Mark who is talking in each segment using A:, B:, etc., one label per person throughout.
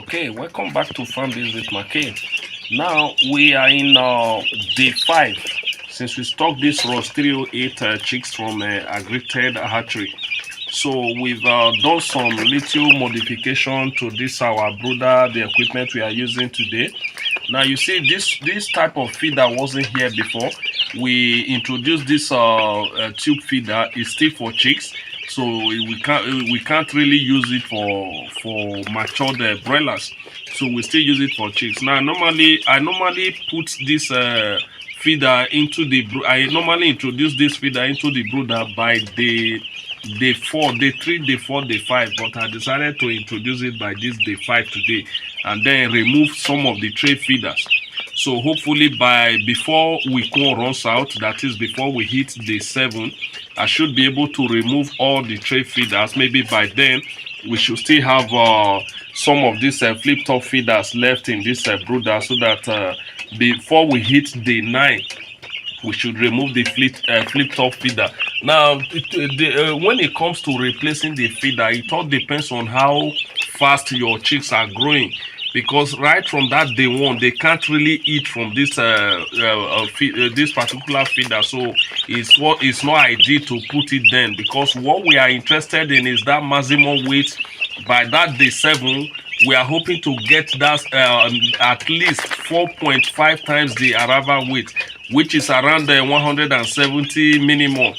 A: Okay, welcome back to Farmbiz with Markay. Now we are in day 5 since we stocked this Ross 308 chicks from Agrited Hatchery. So we've done some little modification to this our brooder, the equipment we are using today. Now you see this type of feeder wasn't here before. We introduced this tube feeder. It's still for chicks, so we can't really use it for matured broilers. So we still use it for chicks. Now I normally put this feeder into the I normally introduce this feeder into the brooder by day 4, day 3, day 4, day 5, but I decided to introduce it by this day 5 today, and then remove some of the tray feeders. So hopefully before we runs out, that is before we hit day 7, I should be able to remove all the tray feeders. Maybe by then we should still have some of these flip top feeders left in this brooder, so that before we hit day 9 we should remove the flip top feeder. Now when it comes to replacing the feeder, it all depends on how fast your chicks are growing, because right from that day 1 they can't really eat from this this particular feeder. So it's not ideal to put it then, because what we are interested in is that maximum weight. By that day 7 we are hoping to get that at least 4.5 times the arrival weight, which is around 170 minimum,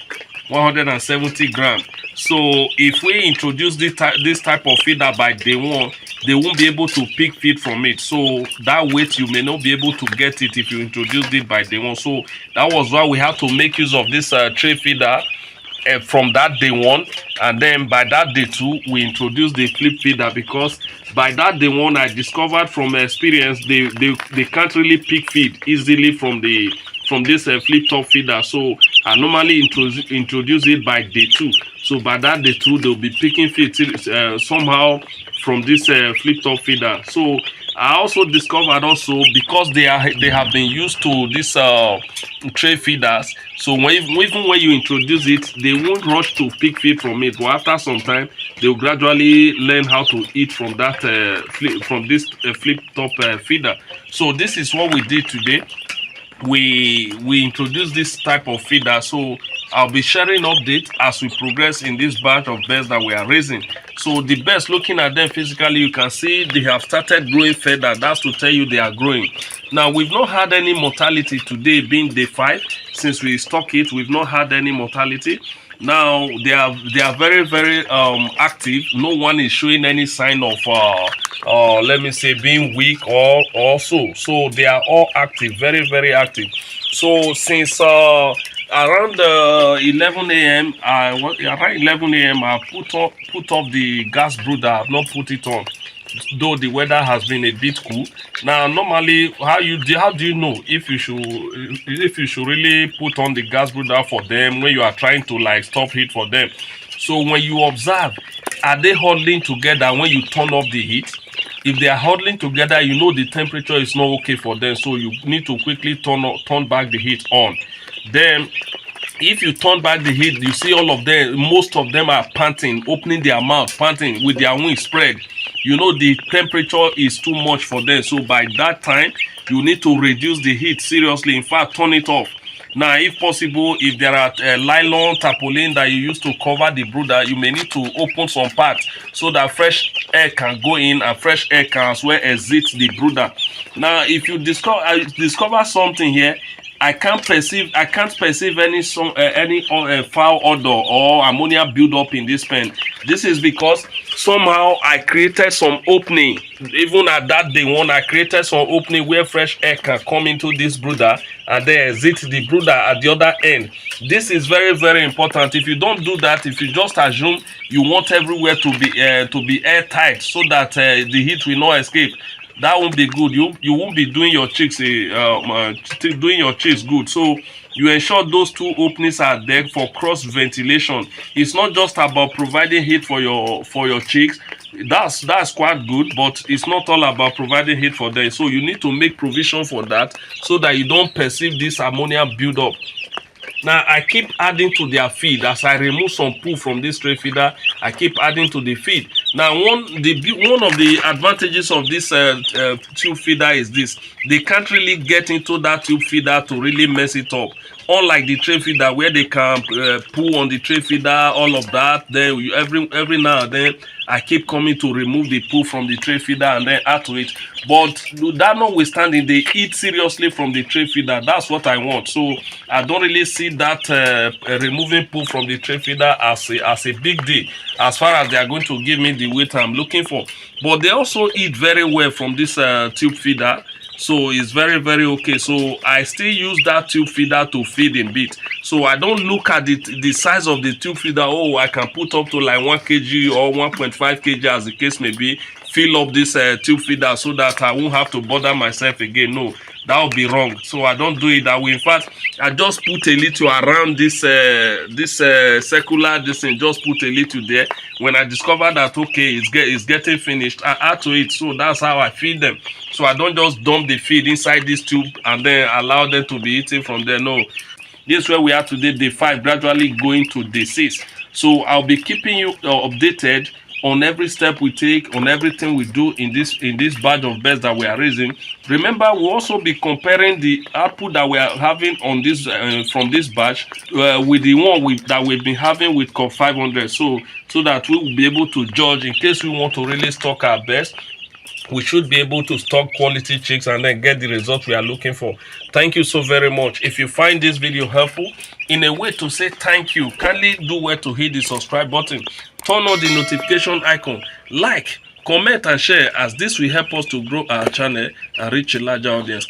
A: 170 grams. So if we introduce this type of feeder by day 1, they won't be able to pick feed from it. So that weight you may not be able to get it if you introduce it by day 1. So that was why we have to make use of this tray feeder from that day 1, and then by that day 2 we introduced the flip feeder, because by that day 1 I discovered from experience they can't really pick feed easily from this flip top feeder. So I normally introduce it by day 2. So by that day 2 they'll be picking feed somehow from this flip top feeder. So I also discovered because they have been used to this tray feeders, so even when you introduce it, they won't rush to pick feed from it, but after some time they'll gradually learn how to eat from that flip top feeder. So this is what we did today. We introduced this type of feeder. So I'll be sharing updates as we progress in this batch of birds that we are raising. So the birds, looking at them physically, you can see they have started growing feather. That's to tell you they are growing. Now we've not had any mortality today, being day 5 since we stock it. We've not had any mortality. Now they are very, very active. No one is showing any sign of let me say being weak or so they are all active, very, very active. So since around 11 a.m. around 11 a.m. I put off the gas brooder. I've not put it on, though the weather has been a bit cool. Now normally how do you know if you should really put on the gas brooder for them when you are trying to like stop heat for them? So when you observe, are they huddling together when you turn off the heat? If they are huddling together, you know the temperature is not okay for them, so you need to quickly turn back the heat on. Then if you turn back the heat, you see all of them, most of them are panting, opening their mouth, panting with their wings spread. You know the temperature is too much for them. So by that time you need to reduce the heat seriously. In fact, turn it off. Now if possible, if there are nylon tarpaulin that you use to cover the brooder, you may need to open some parts so that fresh air can go in and fresh air can as well exit the brooder. Now if you discover something here, I can't perceive any foul odor or ammonia buildup in this pen. This is because somehow I created some opening. Even at that day 1, I created some opening where fresh air can come into this brooder and then exit the brooder at the other end. This is very, very important. If you don't do that, if you just assume you want everywhere to be airtight so that the heat will not escape, that won't be good. You won't be doing your chicks good. So you ensure those 2 openings are there for cross ventilation. It's not just about providing heat for your chicks. That's quite good, but it's not all about providing heat for them. So you need to make provision for that so that you don't perceive this ammonia buildup. Now I keep adding to their feed. As I remove some poo from this tray feeder, I keep adding to the feed. Now one of the advantages of this tube feeder is this: they can't really get into that tube feeder to really mess it up. Unlike the tray feeder where they can pull on the tray feeder, all of that. Then every now and then I keep coming to remove the poo from the tray feeder and then add to it. But that notwithstanding, they eat seriously from the tray feeder. That's what I want. So I don't really see that removing poo from the tray feeder as a big deal, as far as they are going to give me the weight I'm looking for. But they also eat very well from this tube feeder. So it's very, very okay. So I still use that tube feeder to feed in bit. So I don't look at the size of the tube feeder. Oh, I can put up to like 1 kg or 1.5 kg as the case may be. Fill up this tube feeder so that I won't have to bother myself again. No, that would be wrong. So I don't do it that way. In fact, I just put a little around this circular this thing. Just put a little there. When I discover that okay, it's getting finished, I add to it. So that's how I feed them. So I don't just dump the feed inside this tube and then allow them to be eating from there. No, this is where we are today, day 5, gradually going to day 6. So I'll be keeping you updated on every step we take, on everything we do in this batch of birds that we are raising. Remember, we'll also be comparing the output that we are having on this from this batch with the one that we've been having with Cobb 500, so that we will be able to judge in case we want to really stock our best. We should be able to stock quality chicks and then get the result we are looking for. Thank you so very much. If you find this video helpful, in a way to say thank you, kindly do well to hit the subscribe button, turn on the notification icon, like, comment and share, as this will help us to grow our channel and reach a larger audience.